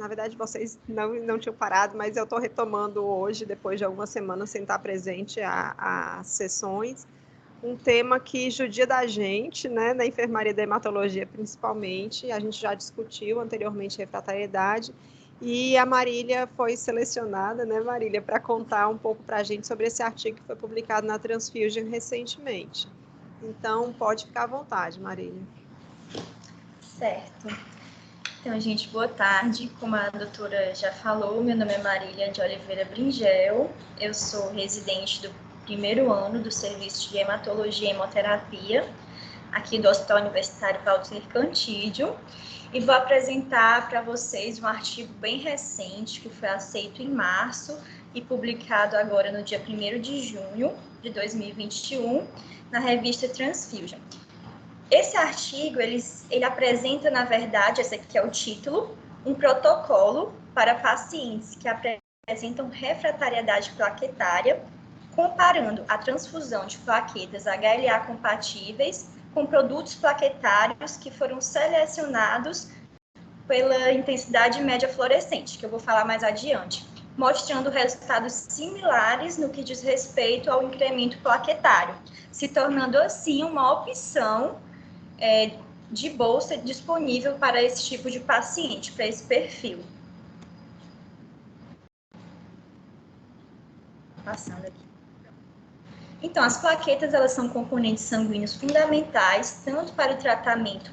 Na verdade, vocês não tinham parado, mas eu estou retomando hoje, depois de algumas semanas sem estar presente às sessões, um tema que judia da gente, né, na enfermaria da hematologia principalmente. A gente já discutiu anteriormente refratariedade, e a Marília foi selecionada, né, Marília, para contar um pouco para a gente sobre esse artigo que foi publicado na Transfusion recentemente. Então, pode ficar à vontade, Marília. Certo. Então, gente, boa tarde. Como a doutora já falou, meu nome é Marília de Oliveira Bringel. Eu sou residente do primeiro ano do Serviço de Hematologia e Hemoterapia, aqui do Hospital Universitário Walter Cantídio, e vou apresentar para vocês um artigo bem recente, que foi aceito em março e publicado agora no dia 1º de junho de 2021, na revista Transfusion. Esse artigo, ele apresenta, na verdade, esse aqui é o título, um protocolo para pacientes que apresentam refratariedade plaquetária, comparando a transfusão de plaquetas HLA compatíveis com produtos plaquetários que foram selecionados pela intensidade média fluorescente, que eu vou falar mais adiante, mostrando resultados similares no que diz respeito ao incremento plaquetário, se tornando assim uma opção de bolsa disponível para esse tipo de paciente, para esse perfil. Passando aqui. Então, as plaquetas, elas são componentes sanguíneos fundamentais, tanto para o tratamento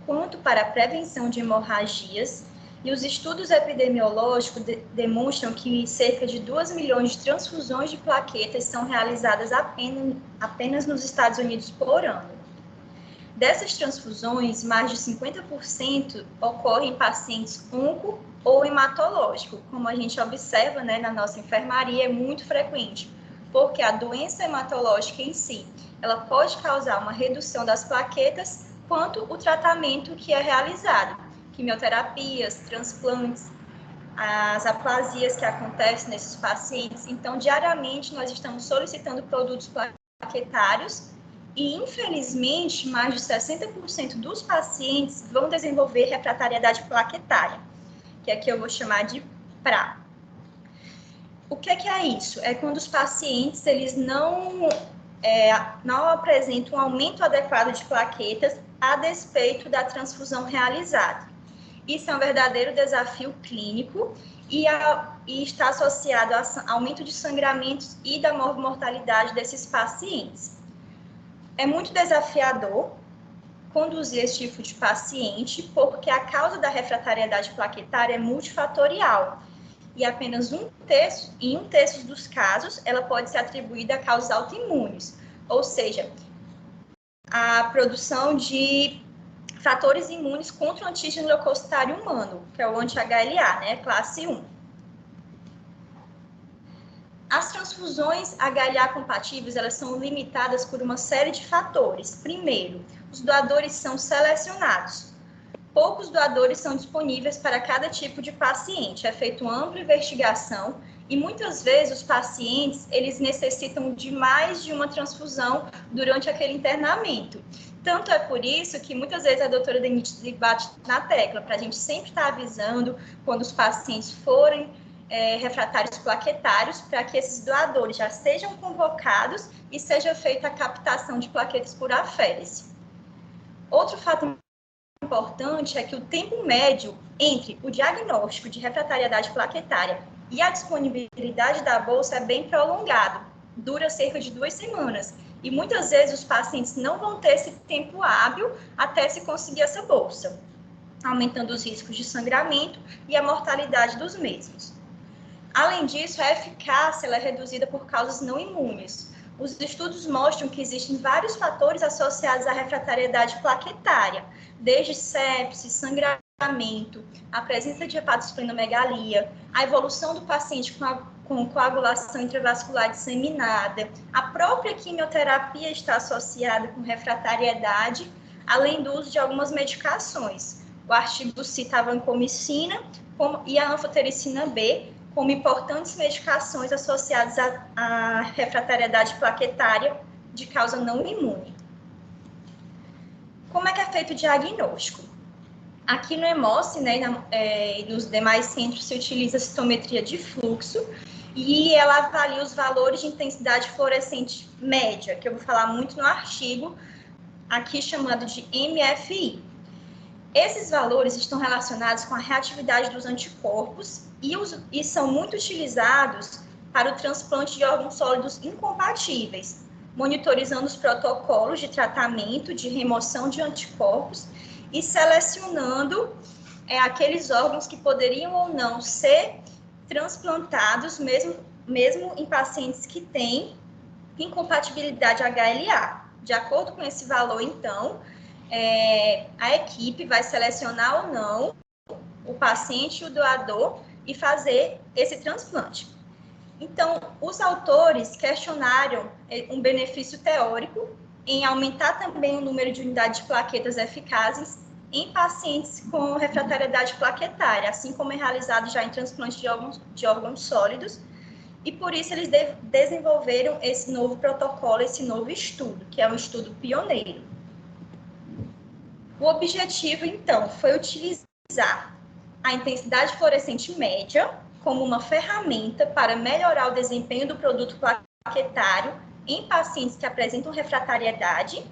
quanto para a prevenção de hemorragias, e os estudos epidemiológicos demonstram que cerca de 2 milhões de transfusões de plaquetas são realizadas apenas nos Estados Unidos por ano. Dessas transfusões, mais de 50% ocorrem em pacientes onco ou hematológico, como a gente observa, né, na nossa enfermaria, é muito frequente, porque a doença hematológica em si, ela pode causar uma redução das plaquetas, quanto o tratamento que é realizado, quimioterapias, transplantes, as aplasias que acontecem nesses pacientes. Então, diariamente, nós estamos solicitando produtos plaquetários, e, infelizmente, mais de 60% dos pacientes vão desenvolver refratariedade plaquetária, que aqui eu vou chamar de PRA. O que é isso? É quando os pacientes eles não apresentam um aumento adequado de plaquetas a despeito da transfusão realizada. Isso é um verdadeiro desafio clínico e está associado ao aumento de sangramentos e da mortalidade desses pacientes. É muito desafiador conduzir esse tipo de paciente, porque a causa da refratariedade plaquetária é multifatorial e apenas em um terço dos casos ela pode ser atribuída a causas autoimunes, ou seja, a produção de fatores imunes contra o antígeno leucocitário humano, que é o anti-HLA, né, classe 1. As transfusões HLA compatíveis, elas são limitadas por uma série de fatores. Primeiro, os doadores são selecionados. Poucos doadores são disponíveis para cada tipo de paciente. É feita uma ampla investigação e muitas vezes os pacientes, eles necessitam de mais de uma transfusão durante aquele internamento. Tanto é por isso que muitas vezes a doutora Denise bate na tecla, para a gente sempre estar avisando quando os pacientes forem refratários plaquetários, para que esses doadores já sejam convocados e seja feita a captação de plaquetas por aférese. Outro fato importante é que o tempo médio entre o diagnóstico de refratariedade plaquetária e a disponibilidade da bolsa é bem prolongado, dura cerca de 2 semanas, e muitas vezes os pacientes não vão ter esse tempo hábil até se conseguir essa bolsa, aumentando os riscos de sangramento e a mortalidade dos mesmos. Além disso, a eficácia ela é reduzida por causas não imunes. Os estudos mostram que existem vários fatores associados à refratariedade plaquetária, desde sepsis, sangramento, a presença de hepatosplenomegalia, a evolução do paciente com coagulação intravascular disseminada, a própria quimioterapia está associada com refratariedade, além do uso de algumas medicações. O artigo cita a vancomicina e a anfotericina B, como importantes medicações associadas à refratariedade plaquetária de causa não imune. Como é que é feito o diagnóstico? Aqui no EMOSSE, né, e nos demais centros, se utiliza a citometria de fluxo e ela avalia os valores de intensidade fluorescente média, que eu vou falar muito no artigo, aqui chamado de MFI. Esses valores estão relacionados com a reatividade dos anticorpos e são muito utilizados para o transplante de órgãos sólidos incompatíveis, monitorizando os protocolos de tratamento de remoção de anticorpos e selecionando aqueles órgãos que poderiam ou não ser transplantados, mesmo em pacientes que têm incompatibilidade HLA. De acordo com esse valor, então, a equipe vai selecionar ou não o paciente e o doador e fazer esse transplante. Então, os autores questionaram um benefício teórico em aumentar também o número de unidades de plaquetas eficazes em pacientes com refratariedade plaquetária, assim como é realizado já em transplante de órgãos sólidos, e por isso eles desenvolveram esse novo protocolo, esse novo estudo, que é um estudo pioneiro. O objetivo, então, foi utilizar a intensidade fluorescente média como uma ferramenta para melhorar o desempenho do produto plaquetário em pacientes que apresentam refratariedade,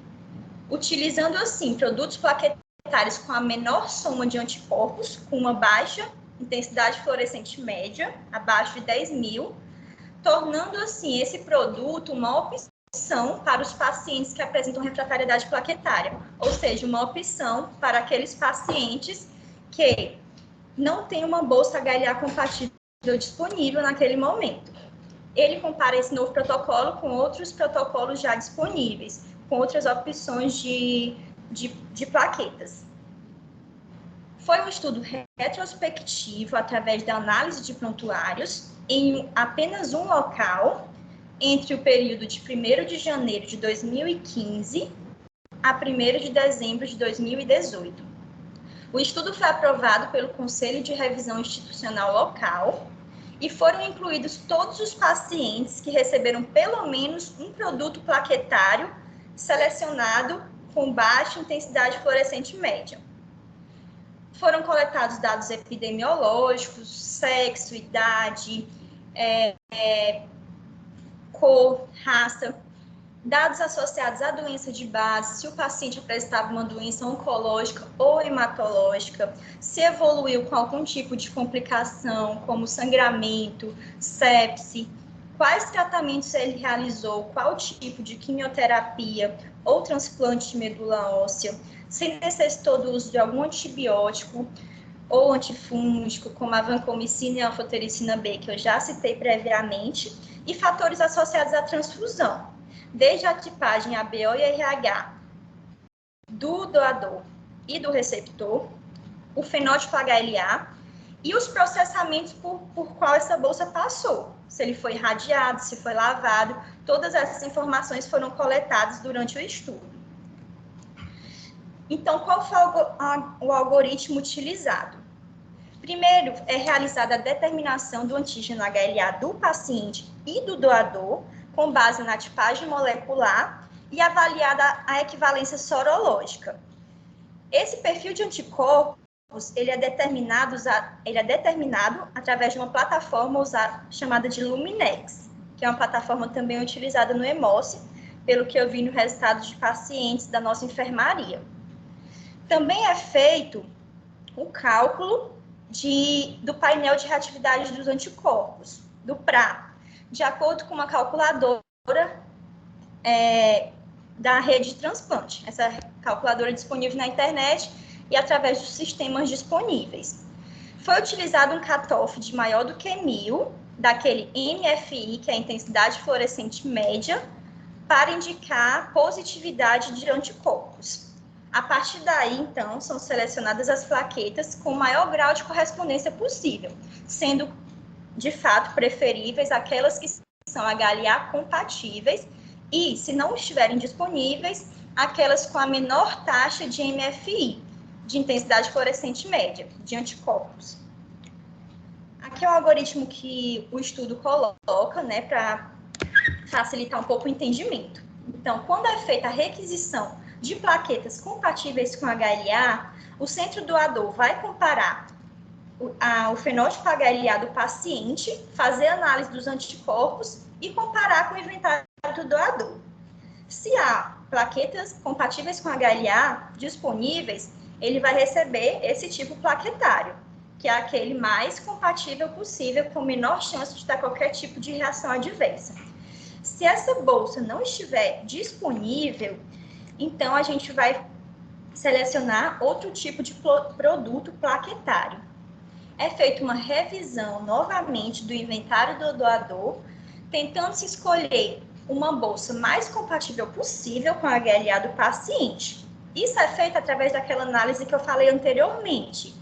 utilizando, assim, produtos plaquetários com a menor soma de anticorpos, com uma baixa intensidade fluorescente média, abaixo de 10.000, tornando, assim, esse produto uma opção para os pacientes que apresentam refratariedade plaquetária, ou seja, uma opção para aqueles pacientes que não têm uma bolsa HLA compatível disponível naquele momento. Ele compara esse novo protocolo com outros protocolos já disponíveis, com outras opções de plaquetas. Foi um estudo retrospectivo através da análise de prontuários em apenas um local, entre o período de 1º de janeiro de 2015 a 1º de dezembro de 2018. O estudo foi aprovado pelo Conselho de Revisão Institucional Local e foram incluídos todos os pacientes que receberam pelo menos um produto plaquetário selecionado com baixa intensidade fluorescente média. Foram coletados dados epidemiológicos, sexo, idade, cor, raça, dados associados à doença de base, se o paciente apresentava uma doença oncológica ou hematológica, se evoluiu com algum tipo de complicação, como sangramento, sepse, quais tratamentos ele realizou, qual tipo de quimioterapia ou transplante de medula óssea, se necessitou do uso de algum antibiótico ou antifúngico, como a vancomicina e a anfotericina B, que eu já citei previamente, e fatores associados à transfusão, desde a tipagem ABO e RH do doador e do receptor, o fenótipo HLA e os processamentos por qual essa bolsa passou, se ele foi irradiado, se foi lavado, todas essas informações foram coletadas durante o estudo. Então, qual foi o algoritmo utilizado? Primeiro, é realizada a determinação do antígeno HLA do paciente e do doador, com base na tipagem molecular e avaliada a equivalência sorológica. Esse perfil de anticorpos, ele é determinado através de uma plataforma chamada de Luminex, que é uma plataforma também utilizada no EMOSSE, pelo que eu vi no resultado de pacientes da nossa enfermaria. Também é feito o cálculo do painel de reatividade dos anticorpos, do PRA, de acordo com uma calculadora da rede de transplante. Essa calculadora é disponível na internet e através dos sistemas disponíveis. Foi utilizado um cutoff de maior do que 1.000, daquele MFI, que é a intensidade fluorescente média, para indicar positividade de anticorpos. A partir daí, então, são selecionadas as plaquetas com o maior grau de correspondência possível, sendo, de fato, preferíveis aquelas que são HLA compatíveis e, se não estiverem disponíveis, aquelas com a menor taxa de MFI, de intensidade fluorescente média, de anticorpos. Aqui é o algoritmo que o estudo coloca, né, para facilitar um pouco o entendimento. Então, quando é feita a requisição de plaquetas compatíveis com HLA, O centro doador vai comparar o fenótipo HLA do paciente, fazer análise dos anticorpos e comparar com o inventário do doador. Se há plaquetas compatíveis com HLA disponíveis, ele vai receber esse tipo plaquetário, que é aquele mais compatível possível, com menor chance de dar qualquer tipo de reação adversa. Se essa bolsa não estiver disponível, então a gente vai selecionar outro tipo de produto plaquetário. É feita uma revisão novamente do inventário do doador, tentando se escolher uma bolsa mais compatível possível com a HLA do paciente. Isso é feito através daquela análise que eu falei anteriormente.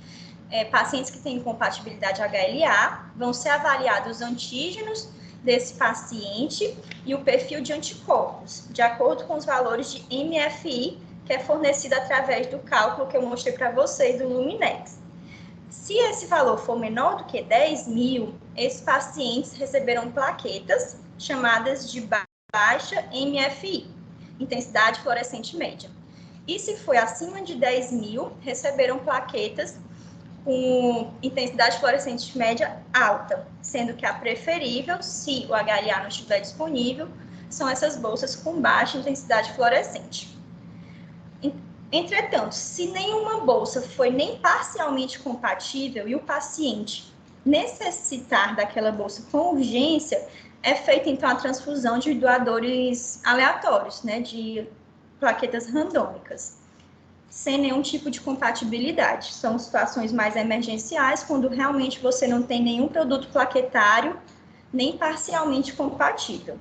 Pacientes que têm incompatibilidade HLA, vão ser avaliados os antígenos desse paciente e o perfil de anticorpos, de acordo com os valores de MFI, que é fornecido através do cálculo que eu mostrei para vocês do Luminex. Se esse valor for menor do que 10.000, esses pacientes receberão plaquetas chamadas de baixa MFI, intensidade fluorescente média. E se for acima de 10.000, receberão plaquetas com intensidade fluorescente média alta, sendo que a preferível, se o HLA não estiver disponível, são essas bolsas com baixa intensidade fluorescente. Entretanto, se nenhuma bolsa foi nem parcialmente compatível e o paciente necessitar daquela bolsa com urgência, é feita então a transfusão de doadores aleatórios, né, de plaquetas randômicas, sem nenhum tipo de compatibilidade. São situações mais emergenciais, quando realmente você não tem nenhum produto plaquetário nem parcialmente compatível.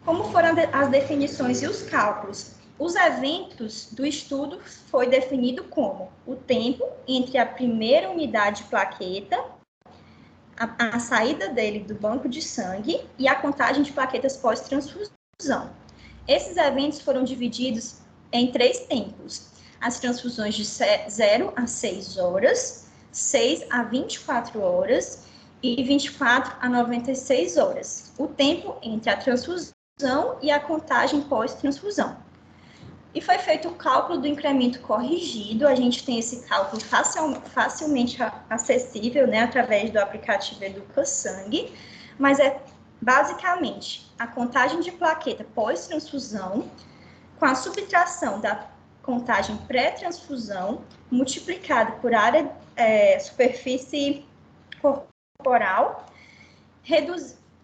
Como foram as definições e os cálculos? Os eventos do estudo foi definido como o tempo entre a primeira unidade de plaqueta, a saída dele do banco de sangue e a contagem de plaquetas pós-transfusão. Esses eventos foram divididos em 3 tempos: as transfusões de 0 a 6 horas, 6 a 24 horas e 24 a 96 horas. O tempo entre a transfusão e a contagem pós-transfusão. E foi feito o cálculo do incremento corrigido. A gente tem esse cálculo facilmente acessível, né, através do aplicativo Educa Sangue, mas é basicamente a contagem de plaqueta pós-transfusão com a subtração da contagem pré-transfusão multiplicado por área, superfície corporal,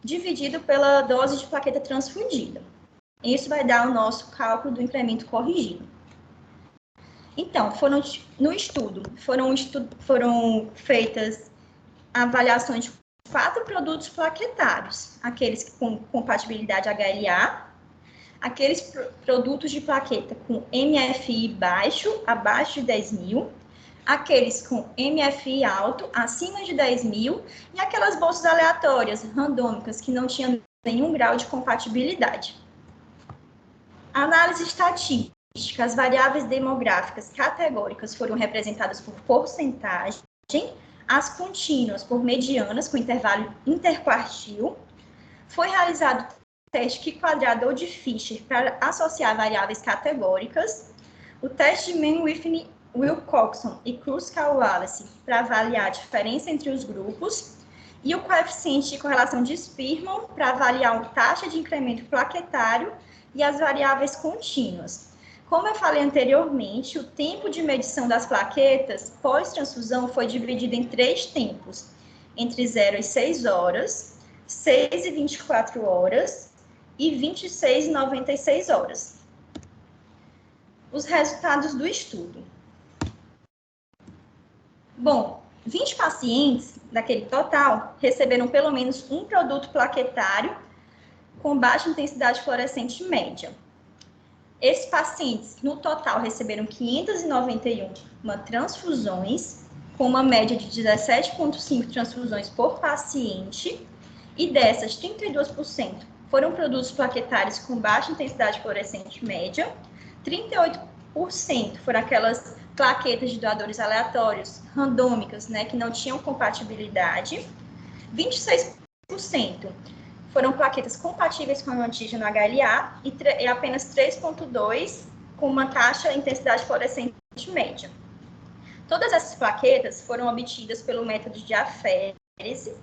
dividido pela dose de plaqueta transfundida. Isso vai dar o nosso cálculo do incremento corrigido. Então, no estudo, foram feitas avaliações de 4 produtos plaquetários: aqueles com compatibilidade HLA, aqueles produtos de plaqueta com MFI baixo, abaixo de 10.000, aqueles com MFI alto, acima de 10.000, e aquelas bolsas aleatórias, randômicas, que não tinham nenhum grau de compatibilidade. Análise estatística: as variáveis demográficas categóricas foram representadas por porcentagem, as contínuas por medianas com intervalo interquartil. Foi realizado o teste Q-quadrador de Fisher para associar variáveis categóricas, o teste de Mann-Whitney Wilcoxon e Kruskal-Wallis para avaliar a diferença entre os grupos, e o coeficiente de correlação de Spearman para avaliar a taxa de incremento plaquetário e as variáveis contínuas. Como eu falei anteriormente, o tempo de medição das plaquetas pós-transfusão foi dividido em 3 tempos: entre 0 e 6 horas, 6 e 24 horas e 26 e 96 horas. Os resultados do estudo. Bom, 20 pacientes daquele total receberam pelo menos um produto plaquetário com baixa intensidade fluorescente média. Esses pacientes, no total, receberam 591 transfusões, com uma média de 17,5 transfusões por paciente, e dessas, 32% foram produtos plaquetários com baixa intensidade fluorescente média, 38% foram aquelas plaquetas de doadores aleatórios, randômicas, né, que não tinham compatibilidade, 26% foram plaquetas compatíveis com o antígeno HLA e apenas 3,2% com uma taxa de intensidade fluorescente média. Todas essas plaquetas foram obtidas pelo método de aférese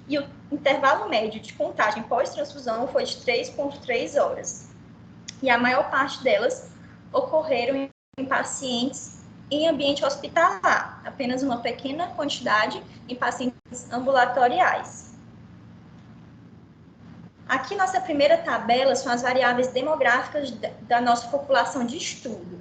e o intervalo médio de contagem pós-transfusão foi de 3,3 horas. E a maior parte delas ocorreram em pacientes em ambiente hospitalar, apenas uma pequena quantidade em pacientes ambulatoriais. Aqui, nossa primeira tabela são as variáveis demográficas da nossa população de estudo.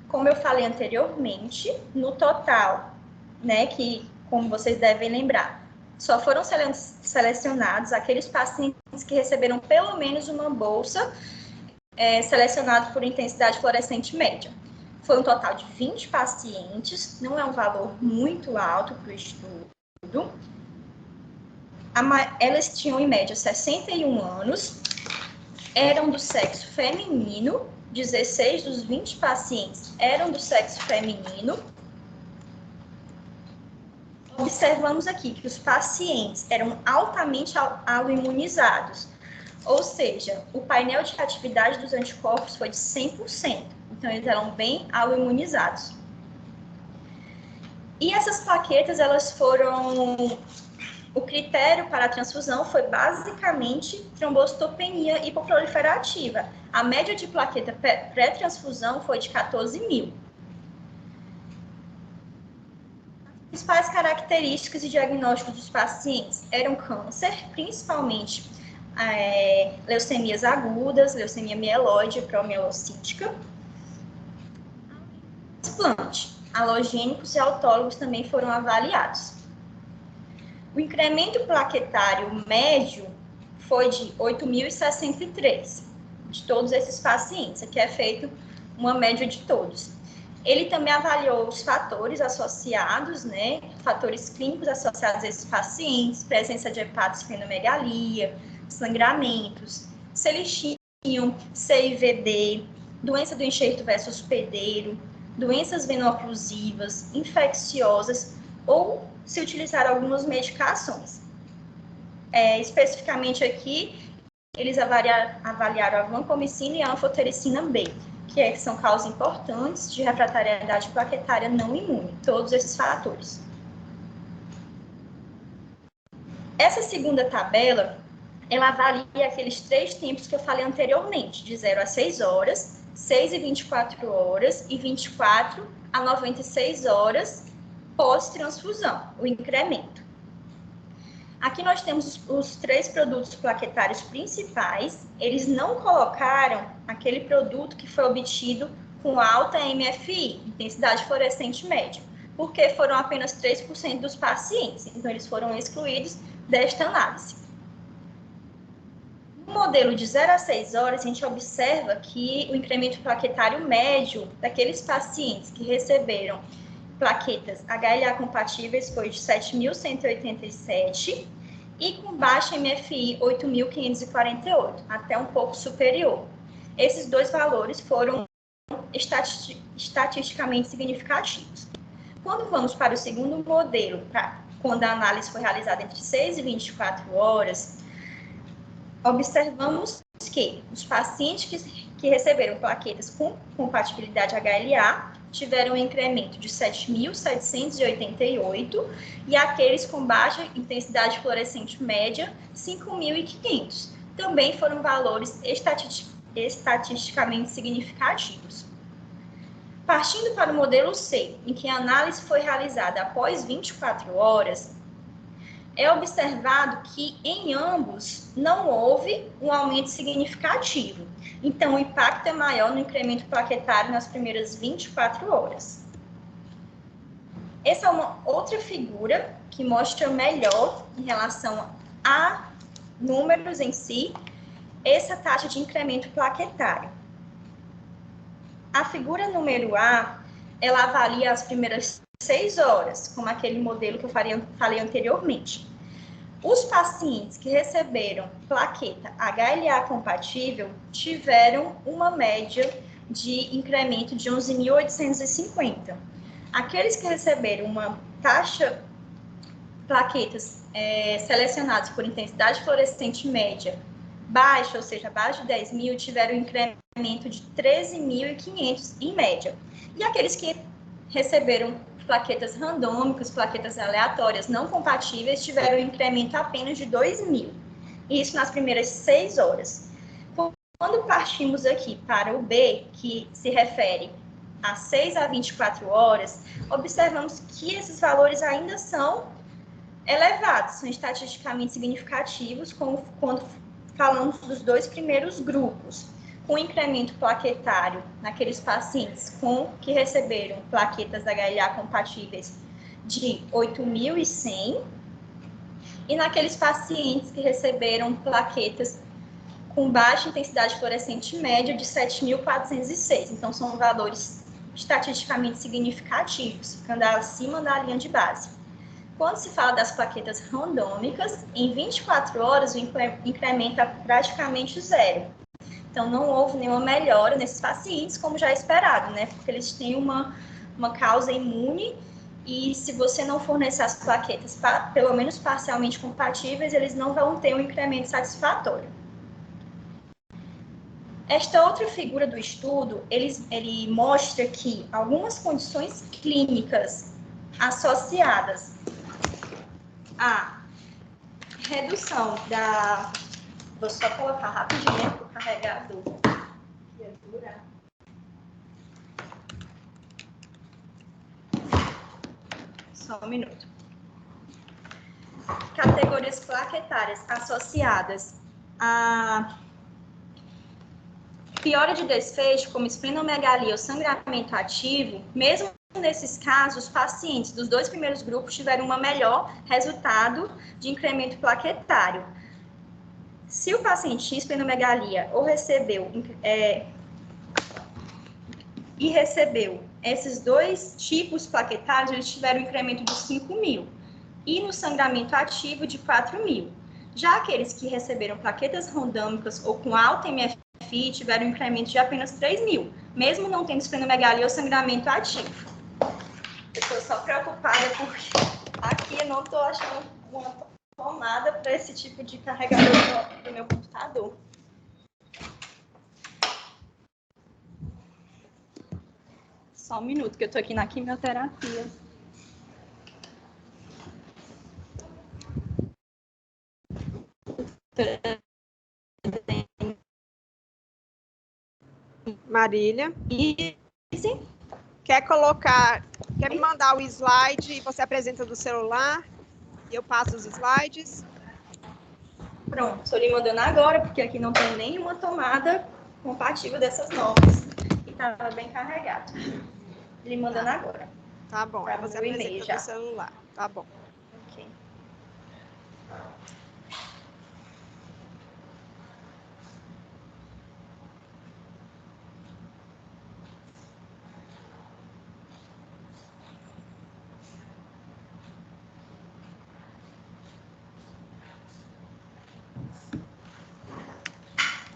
Como eu falei anteriormente, no total, né, que, como vocês devem lembrar, só foram selecionados aqueles pacientes que receberam pelo menos uma bolsa selecionado por intensidade fluorescente média. Foi um total de 20 pacientes, não é um valor muito alto para o estudo. Elas tinham, em média, 61 anos, eram do sexo feminino, 16 dos 20 pacientes eram do sexo feminino. Observamos aqui que os pacientes eram altamente aloimunizados, ou seja, o painel de atividade dos anticorpos foi de 100%, então eles eram bem aloimunizados. E essas plaquetas, elas foram... O critério para a transfusão foi basicamente trombocitopenia hipoproliferativa. A média de plaqueta pré-transfusão foi de 14.000. As principais características e diagnósticos dos pacientes eram câncer, principalmente leucemias agudas, leucemia mieloide e promielocítica. Transplante, alogênicos e autólogos também foram avaliados. O incremento plaquetário médio foi de 8.063 de todos esses pacientes. Aqui é feito uma média de todos. Ele também avaliou os fatores associados, né? Fatores clínicos associados a esses pacientes, presença de hepatosplenomegalia, sangramentos, se eles tinham CIVD, doença do enxerto veno hospedeiro, doenças veno-oclusivas, infecciosas ou se utilizaram algumas medicações. Especificamente aqui, eles avaliaram a vancomicina e a anfotericina B, que são causas importantes de refratariedade plaquetária não imune, todos esses fatores. Essa segunda tabela, ela avalia aqueles 3 tempos que eu falei anteriormente, de 0 a 6 horas, 6 e 24 horas e 24 a 96 horas pós-transfusão, o incremento. Aqui nós temos os 3 produtos plaquetários principais. Eles não colocaram aquele produto que foi obtido com alta MFI, intensidade fluorescente média, porque foram apenas 3% dos pacientes, então eles foram excluídos desta análise. No modelo de 0 a 6 horas, a gente observa que o incremento plaquetário médio daqueles pacientes que receberam plaquetas HLA compatíveis foi de 7.187 e com baixa MFI 8.548, até um pouco superior. Esses 2 valores foram estatisticamente significativos. Quando vamos para o segundo modelo, quando a análise foi realizada entre 6 e 24 horas, observamos que os pacientes que receberam plaquetas com compatibilidade HLA tiveram um incremento de 7.788 e aqueles com baixa intensidade fluorescente média, 5.500. Também foram valores estatisticamente significativos. Partindo para o modelo C, em que a análise foi realizada após 24 horas, é observado que em ambos não houve um aumento significativo. Então, o impacto é maior no incremento plaquetário nas primeiras 24 horas. Essa é uma outra figura que mostra melhor, em relação a números em si, essa taxa de incremento plaquetário. A figura número A, ela avalia as primeiras 6 horas, como aquele modelo que eu falei anteriormente. Os pacientes que receberam plaqueta HLA compatível tiveram uma média de incremento de 11.850. Aqueles que receberam uma taxa plaquetas selecionadas por intensidade fluorescente média baixa, ou seja, abaixo de 10.000, tiveram um incremento de 13.500 em média. E aqueles que receberam plaquetas randômicas, plaquetas aleatórias não compatíveis, tiveram um incremento apenas de 2.000. Isso nas primeiras 6 horas. Quando partimos aqui para o B, que se refere a 6 a 24 horas, observamos que esses valores ainda são elevados, são estatisticamente significativos, como quando falamos dos 2 primeiros grupos, com incremento plaquetário naqueles pacientes que receberam plaquetas HLA compatíveis de 8.100 e naqueles pacientes que receberam plaquetas com baixa intensidade fluorescente média de 7.406. Então, são valores estatisticamente significativos, ficando acima da linha de base. Quando se fala das plaquetas randômicas, em 24 horas o incremento é praticamente zero. Então, não houve nenhuma melhora nesses pacientes, como já esperado, né? Porque eles têm uma causa imune e se você não fornecer as plaquetas, pelo menos parcialmente compatíveis, eles não vão ter um incremento satisfatório. Esta outra figura do estudo, ele mostra que algumas condições clínicas associadas à redução da... Vou só colocar rapidinho para o carregador. Só um minuto. Categorias plaquetárias associadas a piora de desfecho, como esplenomegalia ou sangramento ativo, mesmo nesses casos, os pacientes dos 2 primeiros grupos tiveram um melhor resultado de incremento plaquetário. Se o paciente tinha esplenomegalia ou recebeu esses 2 tipos plaquetários, eles tiveram um incremento de 5.000 e no sangramento ativo de 4.000. Já aqueles que receberam plaquetas randômicas ou com alta MFI tiveram um incremento de apenas 3.000, mesmo não tendo esplenomegalia ou sangramento ativo. Eu estou só preocupada porque aqui eu não estou achando uma tomada para esse tipo de carregador do meu computador. Só um minuto, que eu estou aqui na quimioterapia. Marília. Quer me mandar o slide e você apresenta do celular e eu passo os slides? Pronto, estou lhe mandando agora, porque aqui não tem nenhuma tomada compatível dessas novas. E estava bem carregado. Lhe mandando agora. Tá bom, aí você apresenta do celular. Tá bom. Ok.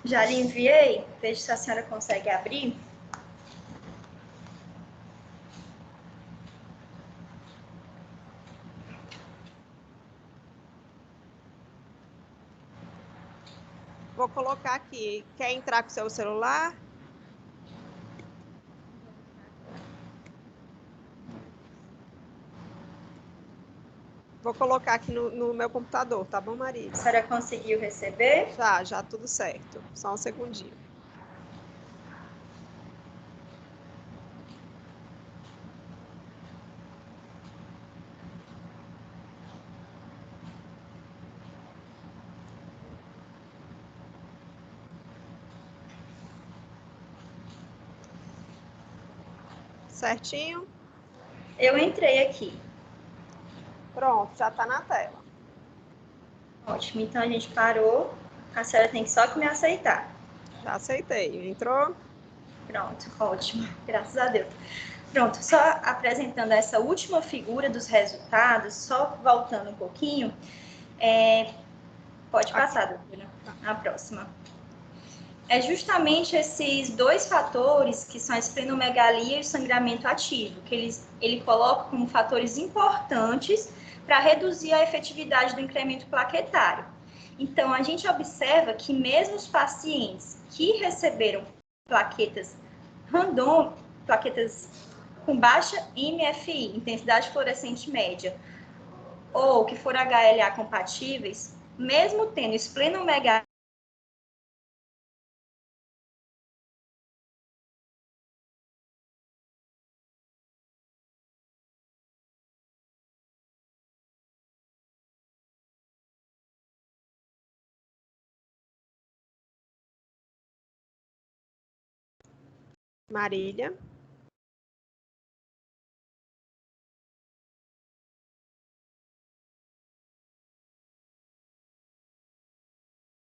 Já lhe enviei, veja se a senhora consegue abrir. Vou colocar aqui. Quer entrar com o seu celular? Vou colocar aqui no meu computador, tá bom, Marília? A senhora conseguiu receber? Já tudo certo. Só um segundinho. Certinho? Eu entrei aqui. Pronto, já está na tela. Ótimo, então a gente parou. A senhora tem só que me aceitar. Já aceitei. Entrou? Pronto, ótimo. Graças a Deus. Pronto, só apresentando essa última figura dos resultados, só voltando um pouquinho. Pode passar, doutora. A próxima. É justamente esses 2 fatores, que são a esplenomegalia e o sangramento ativo, que ele coloca como fatores importantes para reduzir a efetividade do incremento plaquetário. Então, a gente observa que mesmo os pacientes que receberam plaquetas com baixa MFI, intensidade fluorescente média, ou que for HLA compatíveis, mesmo tendo esplenomegalia, Marília.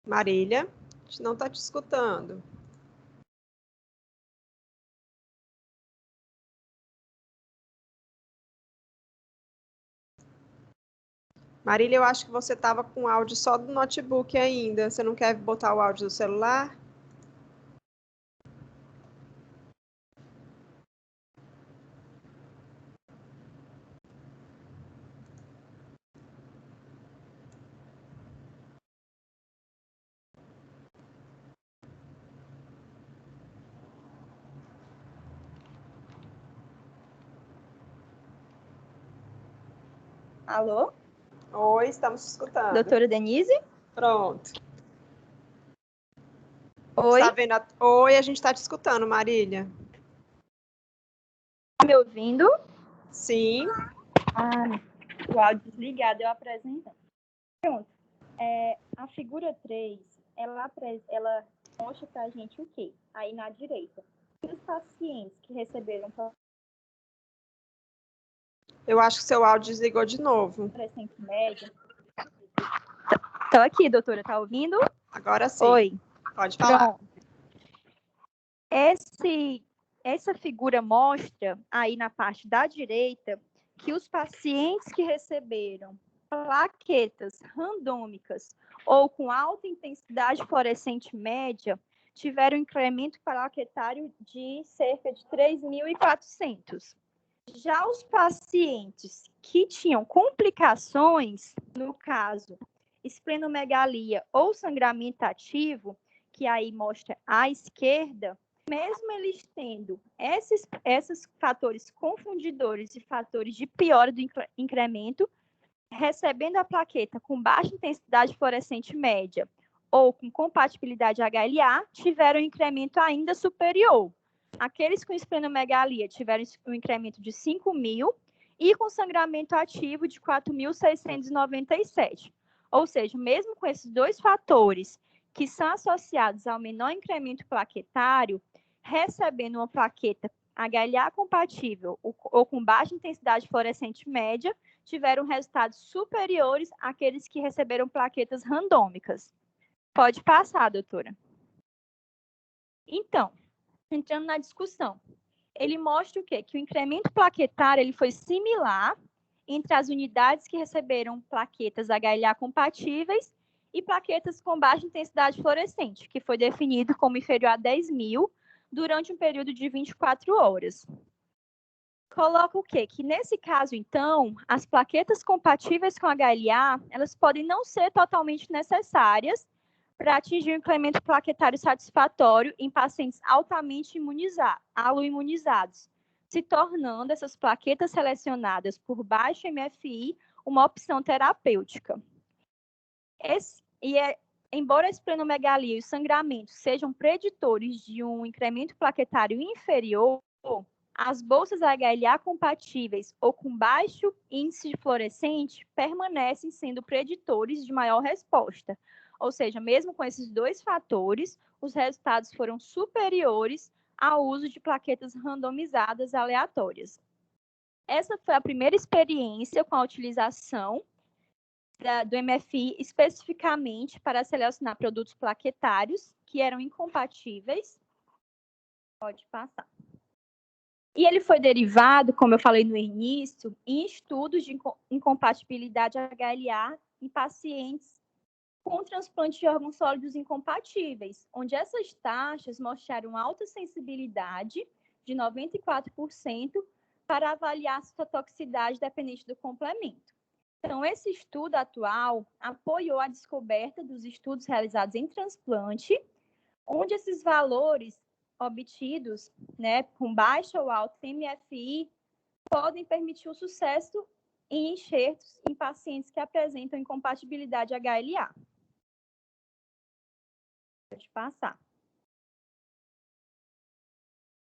Marília, a gente não está te escutando. Marília, eu acho que você estava com áudio só do notebook ainda. Você não quer botar o áudio do celular? Alô? Oi, estamos te escutando. Doutora Denise? Pronto. Oi? Está vendo? Oi, a gente está te escutando, Marília. Tá me ouvindo? Sim. O áudio desligado, eu apresentando. Pronto. A figura 3, ela mostra pra gente o quê? Aí na direita. Os pacientes que receberam Eu acho que seu áudio desligou de novo. fluorescente média. Tô aqui, doutora, tá ouvindo? Agora sim. Oi. Pode falar. Pronto. Essa figura mostra aí na parte da direita que os pacientes que receberam plaquetas randômicas ou com alta intensidade fluorescente média tiveram um incremento plaquetário de cerca de 3.400. Já os pacientes que tinham complicações, no caso, esplenomegalia ou sangramento ativo, que aí mostra à esquerda, mesmo eles tendo esses fatores confundidores e fatores de piora do incremento, recebendo a plaqueta com baixa intensidade fluorescente média ou com compatibilidade HLA, tiveram um incremento ainda superior. Aqueles com esplenomegalia tiveram um incremento de 5.000 e com sangramento ativo de 4.697. Ou seja, mesmo com esses dois fatores que são associados ao menor incremento plaquetário, recebendo uma plaqueta HLA compatível ou com baixa intensidade fluorescente média, tiveram resultados superiores àqueles que receberam plaquetas randômicas. Pode passar, doutora. Então, entrando na discussão, ele mostra o quê? Que o incremento plaquetário ele foi similar entre as unidades que receberam plaquetas HLA compatíveis e plaquetas com baixa intensidade fluorescente, que foi definido como inferior a 10.000 durante um período de 24 horas. Coloca o quê? Que nesse caso, então, as plaquetas compatíveis com HLA, elas podem não ser totalmente necessárias para atingir um incremento plaquetário satisfatório em pacientes altamente aloimunizados, se tornando essas plaquetas selecionadas por baixo MFI uma opção terapêutica. Embora a esplenomegalia e o sangramento sejam preditores de um incremento plaquetário inferior, as bolsas HLA compatíveis ou com baixo índice de fluorescente permanecem sendo preditores de maior resposta. Ou seja, mesmo com esses dois fatores, os resultados foram superiores ao uso de plaquetas randomizadas aleatórias. Essa foi a primeira experiência com a utilização do MFI especificamente para selecionar produtos plaquetários que eram incompatíveis. Pode passar. E ele foi derivado, como eu falei no início, em estudos de incompatibilidade HLA em pacientes com transplante de órgãos sólidos incompatíveis, onde essas taxas mostraram alta sensibilidade de 94% para avaliar a citotoxicidade dependente do complemento. Então, esse estudo atual apoiou a descoberta dos estudos realizados em transplante, onde esses valores obtidos, né, com baixo ou alto MFI, podem permitir o sucesso em enxertos em pacientes que apresentam incompatibilidade HLA. Pode passar.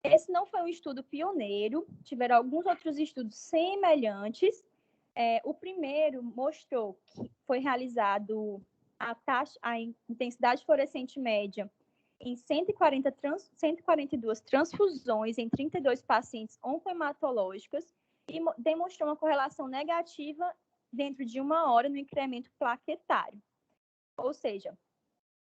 Esse não foi um estudo pioneiro, tiveram alguns outros estudos semelhantes. O primeiro mostrou que foi realizado a intensidade fluorescente média em 142 transfusões em 32 pacientes oncohematológicos e demonstrou uma correlação negativa dentro de 1 hora no incremento plaquetário. Ou seja,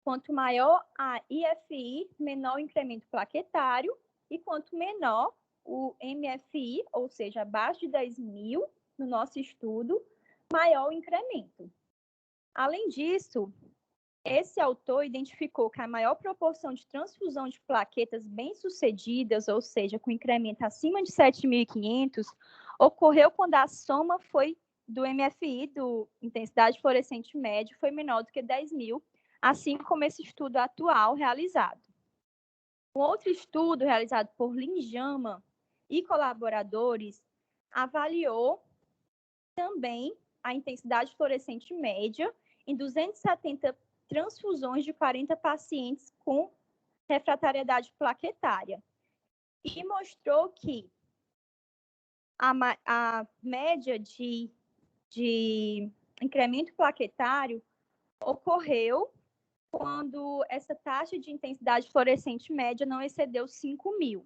quanto maior a IFI, menor o incremento plaquetário, e quanto menor o MFI, ou seja, abaixo de 10.000 no nosso estudo, maior o incremento. Além disso, esse autor identificou que a maior proporção de transfusão de plaquetas bem-sucedidas, ou seja, com incremento acima de 7.500, ocorreu quando a soma foi do MFI, do intensidade fluorescente média, foi menor do que 10.000, assim como esse estudo atual realizado. Um outro estudo realizado por Linjama e colaboradores avaliou também a intensidade fluorescente média em 270 transfusões de 40 pacientes com refratariedade plaquetária e mostrou que a média de incremento plaquetário ocorreu quando essa taxa de intensidade fluorescente média não excedeu 5.000,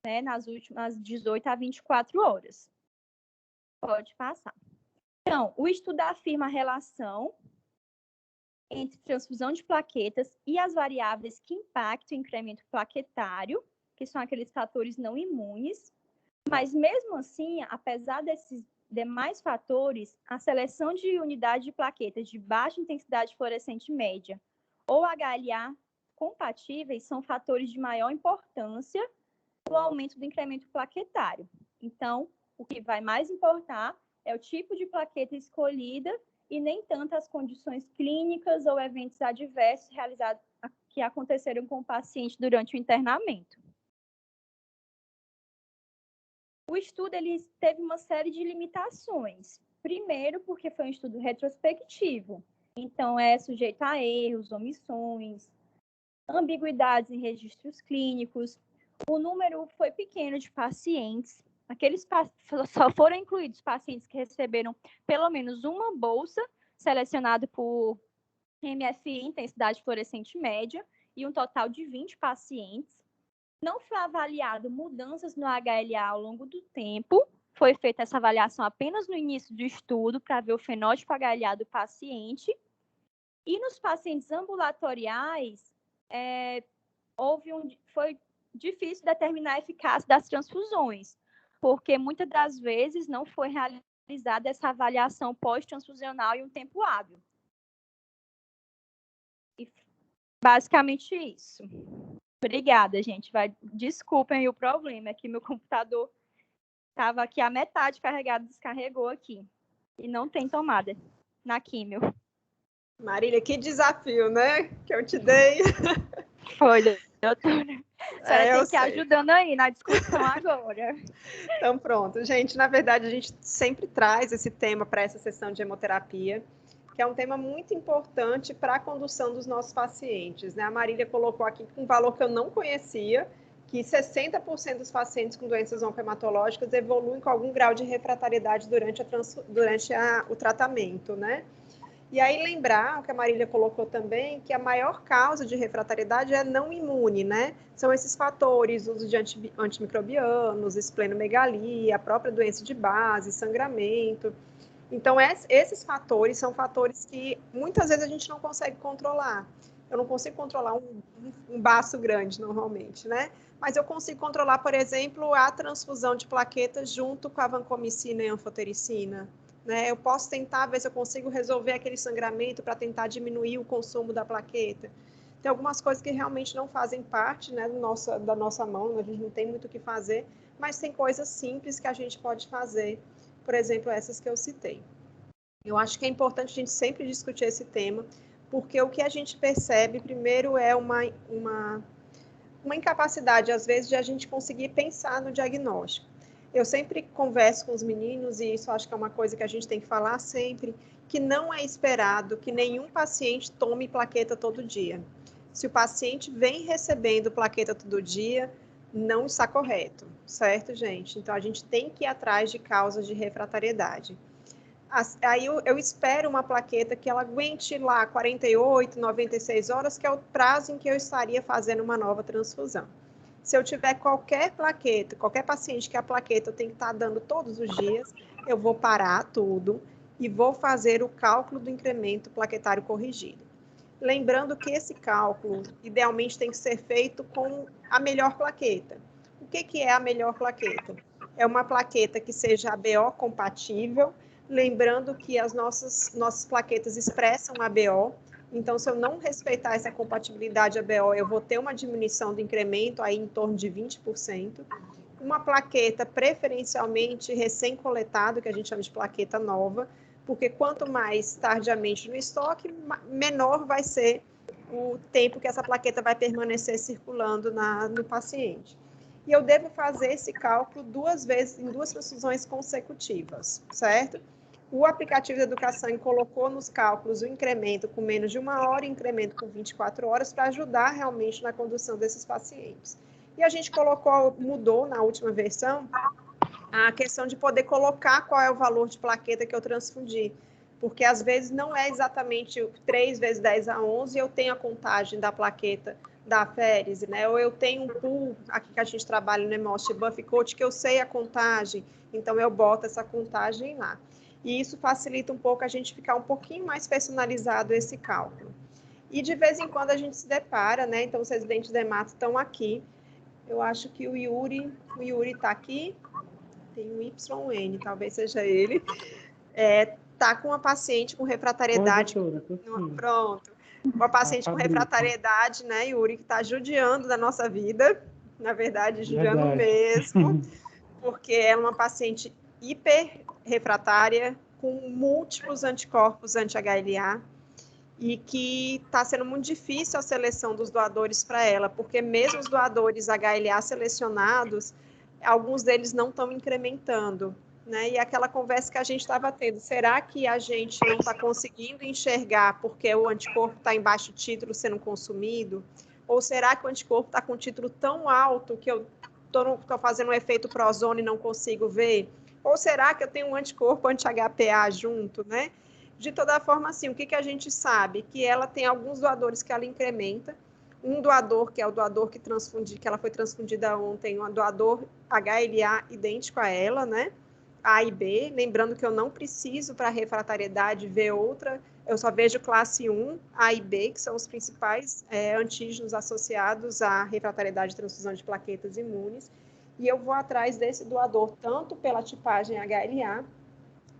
né, nas últimas 18 a 24 horas. Pode passar. Então, o estudo afirma a relação entre transfusão de plaquetas e as variáveis que impactam o incremento plaquetário, que são aqueles fatores não imunes, mas mesmo assim, apesar desses demais fatores, a seleção de unidade de plaquetas de baixa intensidade fluorescente média ou HLA compatíveis são fatores de maior importância no aumento do incremento plaquetário. Então, o que vai mais importar é o tipo de plaqueta escolhida e nem tanto as condições clínicas ou eventos adversos realizados que aconteceram com o paciente durante o internamento. O estudo ele teve uma série de limitações. Primeiro, porque foi um estudo retrospectivo. Então, é sujeito a erros, omissões, ambiguidades em registros clínicos. O número foi pequeno de pacientes. Só foram incluídos pacientes que receberam pelo menos uma bolsa, selecionada por MFI, intensidade fluorescente média, e um total de 20 pacientes. Não foi avaliado mudanças no HLA ao longo do tempo. Foi feita essa avaliação apenas no início do estudo para ver o fenótipo HLA do paciente. E nos pacientes ambulatoriais, foi difícil determinar a eficácia das transfusões, porque muitas das vezes não foi realizada essa avaliação pós-transfusional em um tempo hábil. E basicamente isso. Obrigada, gente. Desculpem o problema, é que meu computador estava aqui a metade carregado, descarregou aqui. E não tem tomada na químio. Marília, que desafio, né? Que eu te dei. Foi, doutora. A senhora tem que ir ajudando aí na discussão agora. Então, pronto. Gente, na verdade, a gente sempre traz esse tema para essa sessão de hemoterapia, que é um tema muito importante para a condução dos nossos pacientes, né? A Marília colocou aqui um valor que eu não conhecia, que 60% dos pacientes com doenças oncohematológicas evoluem com algum grau de refratariedade durante o tratamento, né? E aí lembrar, o que a Marília colocou também, que a maior causa de refratariedade é não imune, né? São esses fatores, uso de antimicrobianos, esplenomegalia, a própria doença de base, sangramento. Então, esses fatores são fatores que muitas vezes a gente não consegue controlar. Eu não consigo controlar um baço grande, normalmente, né? Mas eu consigo controlar, por exemplo, a transfusão de plaquetas junto com a vancomicina e anfotericina. Né? Eu posso tentar ver se eu consigo resolver aquele sangramento para tentar diminuir o consumo da plaqueta. Tem algumas coisas que realmente não fazem parte, né, da nossa mão, a gente não tem muito o que fazer, mas tem coisas simples que a gente pode fazer, por exemplo, essas que eu citei. Eu acho que é importante a gente sempre discutir esse tema, porque o que a gente percebe, primeiro, é uma incapacidade, às vezes, de a gente conseguir pensar no diagnóstico. Eu sempre converso com os meninos, e isso acho que é uma coisa que a gente tem que falar sempre, que não é esperado que nenhum paciente tome plaqueta todo dia. Se o paciente vem recebendo plaqueta todo dia, não está correto, certo, gente? Então, a gente tem que ir atrás de causas de refratariedade. Aí eu espero uma plaqueta que ela aguente lá 48, 96 horas, que é o prazo em que eu estaria fazendo uma nova transfusão. Se eu tiver qualquer plaqueta, qualquer paciente que a plaqueta eu tenho que estar dando todos os dias, eu vou parar tudo e vou fazer o cálculo do incremento plaquetário corrigido. Lembrando que esse cálculo, idealmente, tem que ser feito com a melhor plaqueta. O que é a melhor plaqueta? É uma plaqueta que seja ABO compatível, lembrando que as nossas plaquetas expressam ABO, então, se eu não respeitar essa compatibilidade ABO, eu vou ter uma diminuição do incremento aí em torno de 20%. Uma plaqueta preferencialmente recém-coletado, que a gente chama de plaqueta nova, porque quanto mais tardiamente no estoque, menor vai ser o tempo que essa plaqueta vai permanecer circulando no paciente. E eu devo fazer esse cálculo 2 vezes, em 2 transfusões consecutivas, certo? O aplicativo de educação colocou nos cálculos o incremento com menos de 1 hora e incremento com 24 horas para ajudar realmente na condução desses pacientes. E a gente mudou na última versão, a questão de poder colocar qual é o valor de plaqueta que eu transfundi, porque às vezes não é exatamente 3 vezes 10 a 11, eu tenho a contagem da plaqueta da Férise, né? Ou eu tenho um pool, aqui que a gente trabalha no Emotion Buff Coach, que eu sei a contagem, então eu boto essa contagem lá. E isso facilita um pouco a gente ficar um pouquinho mais personalizado esse cálculo. E de vez em quando a gente se depara, né? Então os residentes da Emato estão aqui. Eu acho que o Yuri está aqui. Tem um YN, talvez seja ele. Tá com uma paciente com refratariedade. Oi, doutora, Pronto. Uma paciente com refratariedade, né, Yuri, que está judiando da nossa vida. Na verdade, judiando mesmo. Porque é uma paciente hiper refratária, com múltiplos anticorpos anti-HLA, e que está sendo muito difícil a seleção dos doadores para ela, porque mesmo os doadores HLA selecionados, alguns deles não estão incrementando, né? E aquela conversa que a gente estava tendo, será que a gente não está conseguindo enxergar porque o anticorpo está em baixo título sendo consumido? Ou será que o anticorpo está com título tão alto que eu estou fazendo um efeito prozona e não consigo ver? Ou será que eu tenho um anticorpo anti-HPA junto, né? De toda forma, assim, o que a gente sabe? Que ela tem alguns doadores que ela incrementa. Um doador, que é o doador que ela foi transfundida ontem, um doador HLA idêntico a ela, né? A e B, lembrando que eu não preciso para refratariedade ver outra, eu só vejo classe 1, A e B, que são os principais antígenos associados à refratariedade de transfusão de plaquetas imunes, e eu vou atrás desse doador tanto pela tipagem HLA,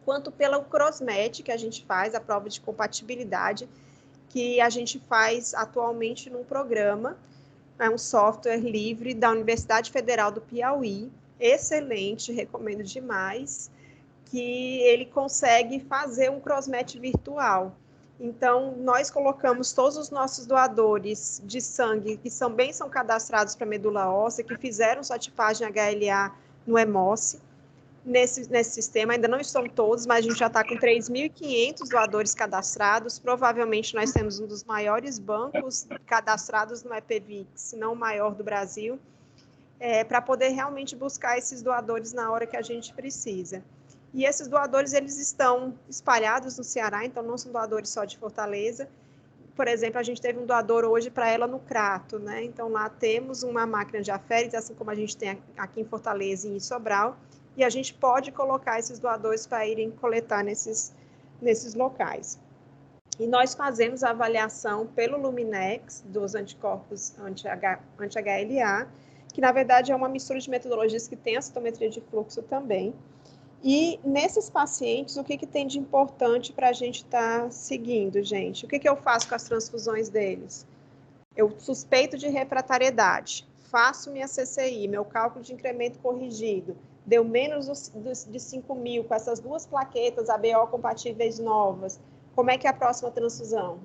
quanto pela CrossMatch, que a gente faz, a prova de compatibilidade, que a gente faz atualmente num programa, é um software livre da Universidade Federal do Piauí, excelente, recomendo demais, que ele consegue fazer um CrossMatch virtual. Então, nós colocamos todos os nossos doadores de sangue que são cadastrados para medula óssea, que fizeram sua tipagem HLA no EMOSSE, nesse sistema, ainda não estão todos, mas a gente já está com 3.500 doadores cadastrados, provavelmente nós temos um dos maiores bancos cadastrados no EPVIX, se não o maior do Brasil, para poder realmente buscar esses doadores na hora que a gente precisa. E esses doadores, eles estão espalhados no Ceará, então não são doadores só de Fortaleza. Por exemplo, a gente teve um doador hoje para ela no Crato, né? Então lá temos uma máquina de aféres, assim como a gente tem aqui em Fortaleza e em Sobral, e a gente pode colocar esses doadores para irem coletar nesses locais. E nós fazemos a avaliação pelo Luminex dos anticorpos anti-HLA, que na verdade é uma mistura de metodologias que tem a citometria de fluxo também. E nesses pacientes, o que tem de importante para a gente estar seguindo, gente? O que eu faço com as transfusões deles? Eu suspeito de refratariedade, faço minha CCI, meu cálculo de incremento corrigido, deu menos de 5.000 com essas 2 plaquetas ABO compatíveis novas. Como é que é a próxima transfusão?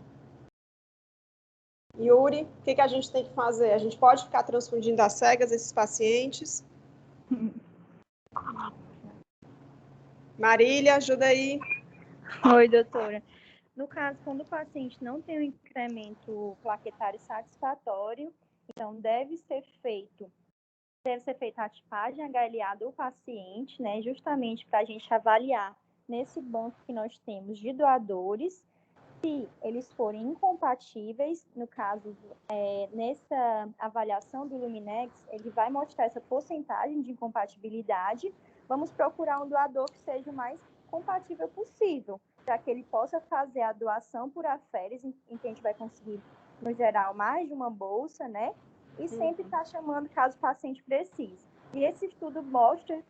Yuri, o que a gente tem que fazer? A gente pode ficar transfundindo às cegas esses pacientes? Marília, ajuda aí. Oi, doutora. No caso, quando o paciente não tem um incremento plaquetário satisfatório, então deve ser feita a tipagem HLA do paciente, né, justamente para a gente avaliar nesse banco que nós temos de doadores, se eles forem incompatíveis, no caso, nessa avaliação do Luminex, ele vai mostrar essa porcentagem de incompatibilidade. Vamos procurar um doador que seja o mais compatível possível, para que ele possa fazer a doação por aféres, em que a gente vai conseguir, no geral, mais de uma bolsa, né? E sempre está chamando caso o paciente precise. E esse estudo mostra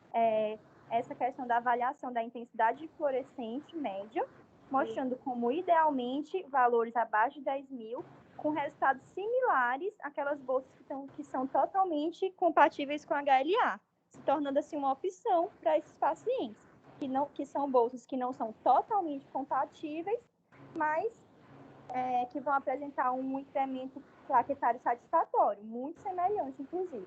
essa questão da avaliação da intensidade fluorescente média, mostrando como, idealmente, valores abaixo de 10 mil, com resultados similares àquelas bolsas que são totalmente compatíveis com a HLA, se tornando, assim, uma opção para esses pacientes, que são bolsas que não são totalmente compatíveis, mas que vão apresentar um incremento plaquetário satisfatório, muito semelhante, inclusive.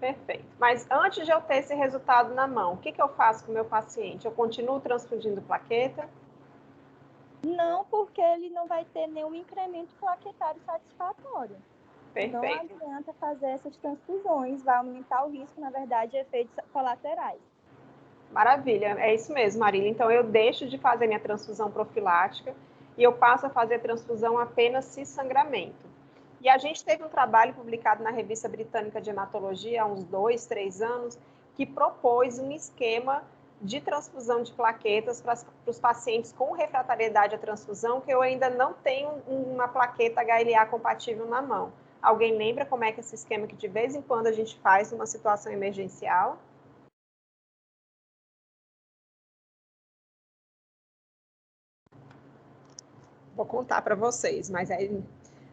Perfeito. Mas antes de eu ter esse resultado na mão, o que eu faço com o meu paciente? Eu continuo transfundindo plaqueta? Não, porque ele não vai ter nenhum incremento plaquetário satisfatório. Perfeito. Não adianta fazer essas transfusões, vai aumentar o risco, na verdade, de efeitos colaterais. Maravilha, é isso mesmo, Marília. Então, eu deixo de fazer minha transfusão profilática e eu passo a fazer transfusão apenas se sangramento. E a gente teve um trabalho publicado na Revista Britânica de Hematologia há uns 2, 3 anos, que propôs um esquema de transfusão de plaquetas para os pacientes com refratariedade à transfusão, que eu ainda não tenho uma plaqueta HLA compatível na mão. Alguém lembra como é que esse esquema que de vez em quando a gente faz numa situação emergencial? Vou contar para vocês, mas aí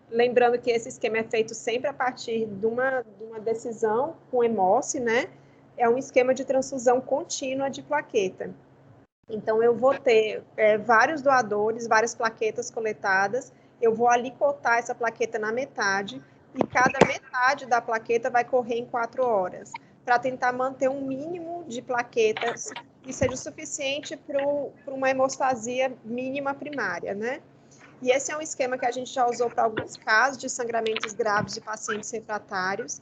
lembrando que esse esquema é feito sempre a partir de uma decisão com hemose, né? É um esquema de transfusão contínua de plaqueta. Então, eu vou ter vários doadores, várias plaquetas coletadas, eu vou alicotar essa plaqueta na metade, e cada metade da plaqueta vai correr em 4 horas, para tentar manter um mínimo de plaquetas que seja o suficiente para uma hemostasia mínima primária, né? E esse é um esquema que a gente já usou para alguns casos de sangramentos graves de pacientes refratários,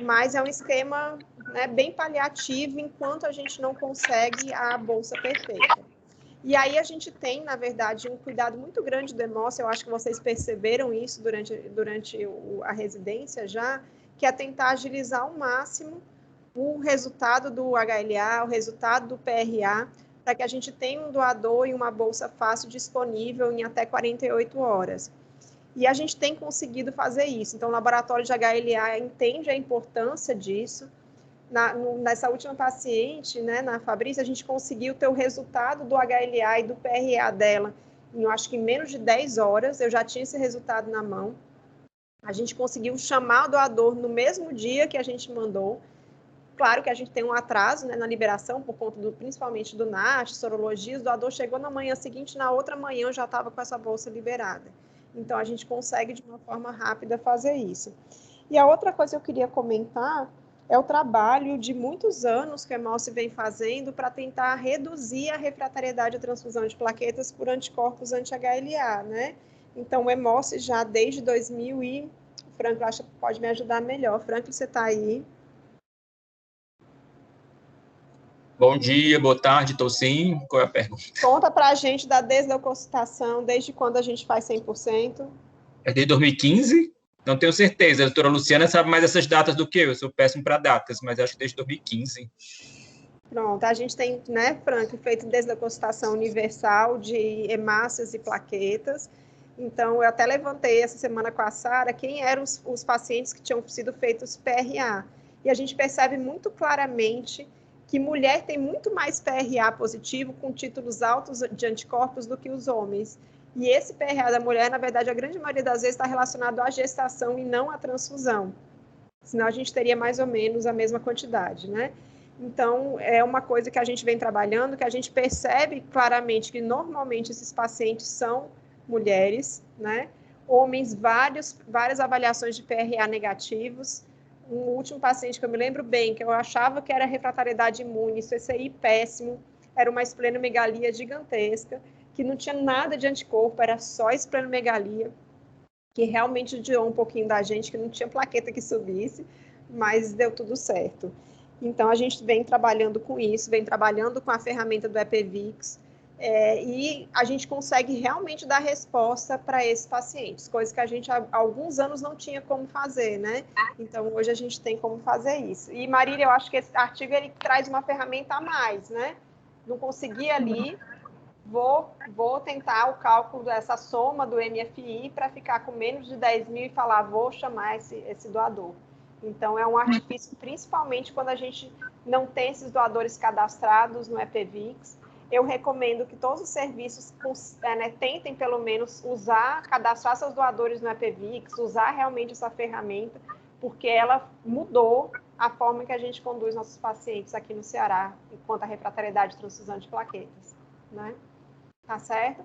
mas é um esquema, né, bem paliativo enquanto a gente não consegue a bolsa perfeita. E aí a gente tem, na verdade, um cuidado muito grande do hemócio, eu acho que vocês perceberam isso durante a residência já, que é tentar agilizar ao máximo o resultado do HLA, o resultado do PRA, para que a gente tenha um doador e uma bolsa fácil disponível em até 48 horas. E a gente tem conseguido fazer isso. Então, o laboratório de HLA entende a importância disso. Nessa última paciente, né, na Fabrícia, a gente conseguiu ter o resultado do HLA e do PRA dela em, eu acho que em menos de 10 horas. Eu já tinha esse resultado na mão. A gente conseguiu chamar o doador no mesmo dia que a gente mandou. Claro que a gente tem um atraso, né, na liberação, por conta principalmente do NASH, sorologias. O doador chegou na manhã seguinte, na outra manhã eu já estava com essa bolsa liberada. Então, a gente consegue, de uma forma rápida, fazer isso. E a outra coisa que eu queria comentar é o trabalho de muitos anos que a Hemose vem fazendo para tentar reduzir a refratariedade à transfusão de plaquetas por anticorpos anti-HLA, né? Então, o Hemose já desde 2000 e... O Franklin acha que pode me ajudar melhor. Franklin, você está aí? Bom dia, boa tarde, estou sim. Qual é a pergunta? Conta para a gente da desleucocitação, desde quando a gente faz 100%? É desde 2015? Não tenho certeza. A doutora Luciana sabe mais essas datas do que eu. Eu sou péssimo para datas, mas acho que desde 2015. Pronto, a gente tem, né, Frank, feito desleucocitação universal de hemácias e plaquetas. Então, eu até levantei essa semana com a Sara quem eram os pacientes que tinham sido feitos PRA. E a gente percebe muito claramente que mulher tem muito mais PRA positivo com títulos altos de anticorpos do que os homens. E esse PRA da mulher, na verdade, a grande maioria das vezes está relacionado à gestação e não à transfusão. Senão a gente teria mais ou menos a mesma quantidade, né? Então, é uma coisa que a gente vem trabalhando, que a gente percebe claramente que normalmente esses pacientes são mulheres, né? Homens, várias avaliações de PRA negativos. Um último paciente que eu me lembro bem, que eu achava que era refratariedade imune, CCI péssimo, era uma esplenomegalia gigantesca, que não tinha nada de anticorpo, era só esplenomegalia, que realmente judiou um pouquinho da gente, que não tinha plaqueta que subisse, mas deu tudo certo. Então, a gente vem trabalhando com isso, vem trabalhando com a ferramenta do EPVIX, e a gente consegue realmente dar resposta para esses pacientes, coisa que a gente há alguns anos não tinha como fazer, né? Então, hoje a gente tem como fazer isso. E, Marília, eu acho que esse artigo ele traz uma ferramenta a mais, né? Não consegui ali, vou tentar o cálculo dessa soma do MFI para ficar com menos de 10 mil e falar, vou chamar esse doador. Então, é um artifício, principalmente quando a gente não tem esses doadores cadastrados no EPVIX. Eu recomendo que todos os serviços tentem, pelo menos, cadastrar seus doadores no EPVIX, usar realmente essa ferramenta, porque ela mudou a forma que a gente conduz nossos pacientes aqui no Ceará, quanto à refratariedade de transfusão de plaquetas, né? Tá certo?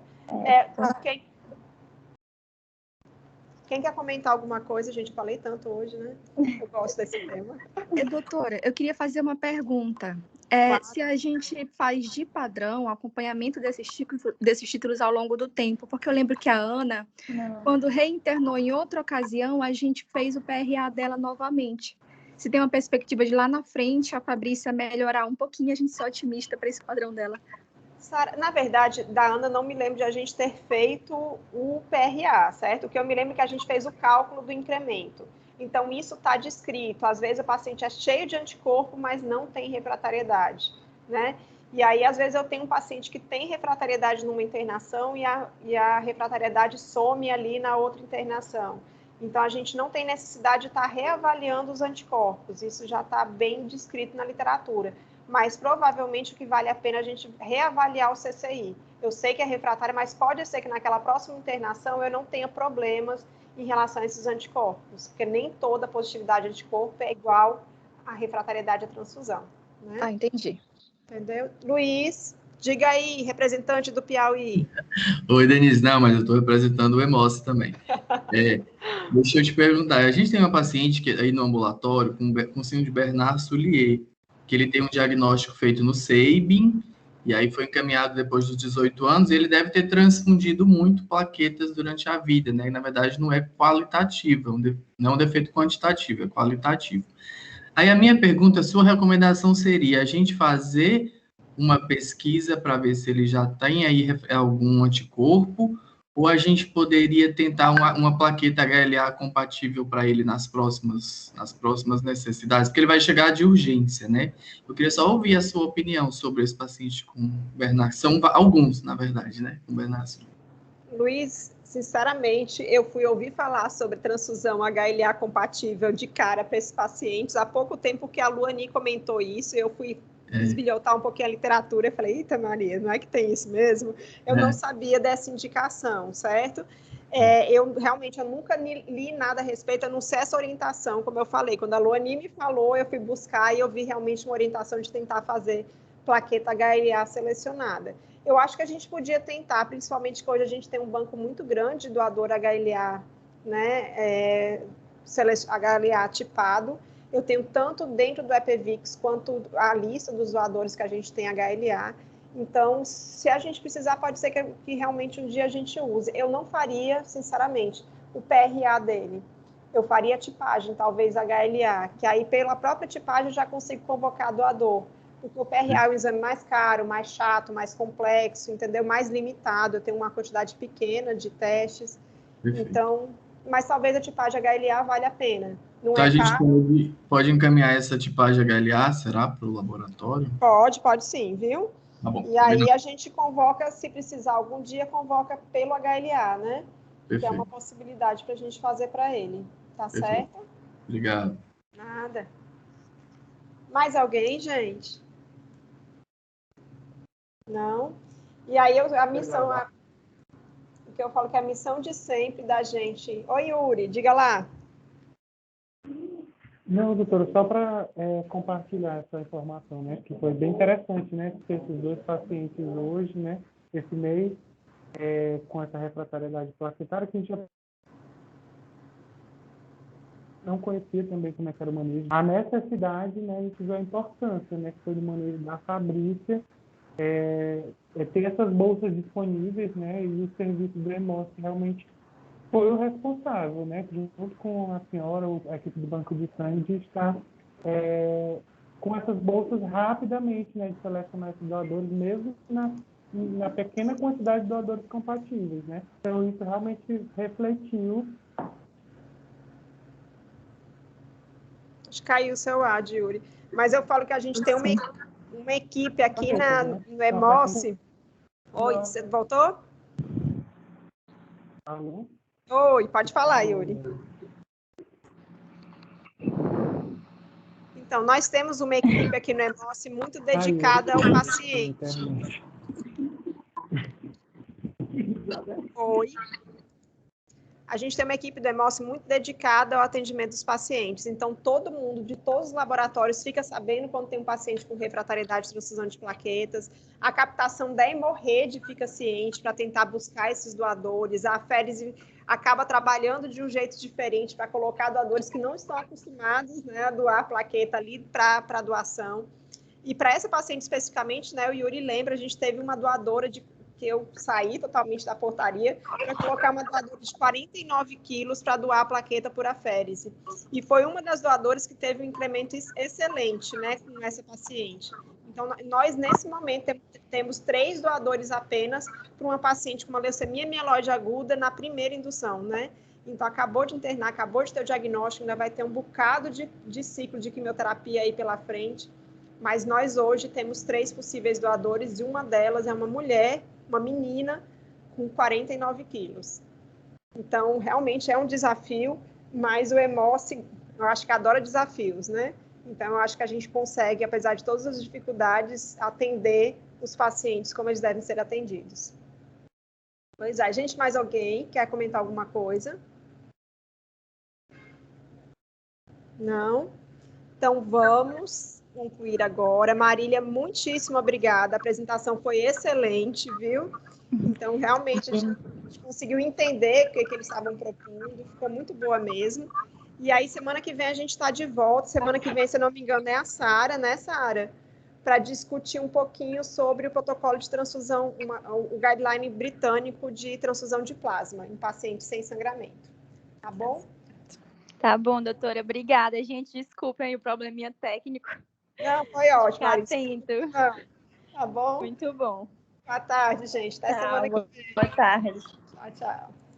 Quem quer comentar alguma coisa? Gente, eu falei tanto hoje, né? Eu gosto desse tema. Doutora, eu queria fazer uma pergunta. Claro. Se a gente faz de padrão o acompanhamento desses títulos ao longo do tempo, porque eu lembro que a Ana, quando reinternou em outra ocasião, a gente fez o PRA dela novamente. Se tem uma perspectiva de lá na frente, a Fabrícia melhorar um pouquinho, a gente ser otimista para esse padrão dela. Sara, na verdade, da Ana, não me lembro de a gente ter feito o PRA, certo? O que eu me lembro é que a gente fez o cálculo do incremento. Então, isso está descrito. Às vezes, o paciente é cheio de anticorpo, mas não tem refratariedade, né? E aí, às vezes, eu tenho um paciente que tem refratariedade numa internação e a refratariedade some ali na outra internação. Então, a gente não tem necessidade de estar reavaliando os anticorpos. Isso já está bem descrito na literatura. Mas provavelmente o que vale a pena é a gente reavaliar o CCI. Eu sei que é refratário, mas pode ser que naquela próxima internação eu não tenha problemas em relação a esses anticorpos, porque nem toda positividade de anticorpo é igual à refratariedade à transfusão. Né? Ah, entendi. Entendeu? Luiz, diga aí, representante do Piauí. Oi, Denise. Não, mas eu estou representando o Hemose também. Deixa eu te perguntar, a gente tem uma paciente aí no ambulatório com síndrome de Bernard-Soulier, que ele tem um diagnóstico feito no SEIBIN, e aí foi encaminhado depois dos 18 anos, e ele deve ter transfundido muito plaquetas durante a vida, né? E, na verdade, não é qualitativo, não é um defeito quantitativo, é qualitativo. Aí a minha pergunta, a sua recomendação seria a gente fazer uma pesquisa para ver se ele já tem aí algum anticorpo, ou a gente poderia tentar uma plaqueta HLA compatível para ele nas próximas necessidades, porque ele vai chegar de urgência, né? Eu queria só ouvir a sua opinião sobre esse paciente com Bernard. São alguns, na verdade, né? Com Bernard. Luiz, sinceramente, eu fui ouvir falar sobre transfusão HLA compatível de cara para esses pacientes há pouco tempo que a Luani comentou isso, eu fui desbilhotar um pouquinho a literatura, eu falei, eita Maria, não é que tem isso mesmo? Eu não sabia dessa indicação, certo? Eu nunca li nada a respeito, a não ser essa orientação, como eu falei, quando a Luani me falou, eu fui buscar e eu vi realmente uma orientação de tentar fazer plaqueta HLA selecionada. Eu acho que a gente podia tentar, principalmente que hoje a gente tem um banco muito grande de doador HLA, né, HLA tipado. Eu tenho tanto dentro do EPVIX quanto a lista dos doadores que a gente tem HLA. Então, se a gente precisar, pode ser que realmente um dia a gente use. Eu não faria, sinceramente, o PRA dele. Eu faria a tipagem, talvez HLA, que aí pela própria tipagem eu já consigo convocar doador. Porque o PRA é um exame mais caro, mais chato, mais complexo, entendeu? Mais limitado, eu tenho uma quantidade pequena de testes. Perfeito. Então, mas talvez a tipagem HLA vale a pena. Não então, é a gente caro. pode encaminhar essa tipagem HLA, será, para o laboratório? Pode sim, viu? Tá bom, e aí a gente convoca, se precisar algum dia, convoca pelo HLA, né? Perfeito. Que é uma possibilidade para a gente fazer para ele. Tá Perfeito. Certo? Obrigado. Nada. Mais alguém, gente? Não? E aí a missão, o que eu falo que é a missão de sempre da gente. Oi, Yuri, diga lá. Não, doutora, só para compartilhar essa informação, né, que foi bem interessante, né, ter esses dois pacientes hoje, né, esse mês, com essa refratariedade plaquetária, que a gente já não conhecia também como é que era o manejo. A necessidade, né, a gente viu a importância, né, que foi do manejo da Fabrícia, ter essas bolsas disponíveis, né, e o serviço do EMOS realmente foi o responsável, né, junto com a senhora, a equipe do Banco de Sangue, de estar com essas bolsas rapidamente, né, de selecionar esses doadores, mesmo na pequena quantidade de doadores compatíveis, né. Então, isso realmente refletiu. Acho que caiu o seu áudio, Yuri. Mas eu falo que a gente tem uma equipe aqui no EMOS. Oi, você voltou? Alô? Oi, pode falar, Yuri. Então, nós temos uma equipe aqui no EMOS muito dedicada ao paciente. Oi. A gente tem uma equipe do EMOS muito dedicada ao atendimento dos pacientes. Então, todo mundo, de todos os laboratórios, fica sabendo quando tem um paciente com refratariedade de transfusão de plaquetas. A captação da hemorrede fica ciente para tentar buscar esses doadores. A Férise acaba trabalhando de um jeito diferente para colocar doadores que não estão acostumados, né, a doar plaqueta ali para doação. E para essa paciente especificamente, né, o Yuri lembra, a gente teve uma doadora que eu saí totalmente da portaria para colocar uma doadora de 49 quilos para doar a plaqueta por aférese. E foi uma das doadoras que teve um incremento excelente, né, com essa paciente. Então, nós, nesse momento, temos 3 doadores apenas para uma paciente com uma leucemia mieloide aguda na primeira indução, né? Então, acabou de internar, acabou de ter o diagnóstico, ainda vai ter um bocado de ciclo de quimioterapia aí pela frente. Mas nós hoje temos 3 possíveis doadores e uma delas é uma mulher, uma menina com 49 quilos. Então, realmente é um desafio, mas o EMOS, eu acho que adora desafios, né? Então, eu acho que a gente consegue, apesar de todas as dificuldades, atender os pacientes como eles devem ser atendidos. Pois é, gente, mais alguém quer comentar alguma coisa? Não? Então, vamos concluir agora. Marília, muitíssimo obrigada. A apresentação foi excelente, viu? Então, realmente, a gente conseguiu entender o que eles estavam propondo. Ficou muito boa mesmo. E aí, semana que vem, a gente está de volta. Semana que vem, se eu não me engano, é a Sara, né, Sara? Para discutir um pouquinho sobre o protocolo de transfusão, o guideline britânico de transfusão de plasma em pacientes sem sangramento. Tá bom? Tá bom, doutora. Obrigada. Gente, desculpem aí o probleminha técnico. Não, foi ótimo, Ficar atento. Tá bom? Muito bom. Boa tarde, gente. Até semana que vem. Boa tarde. Tchau, tchau.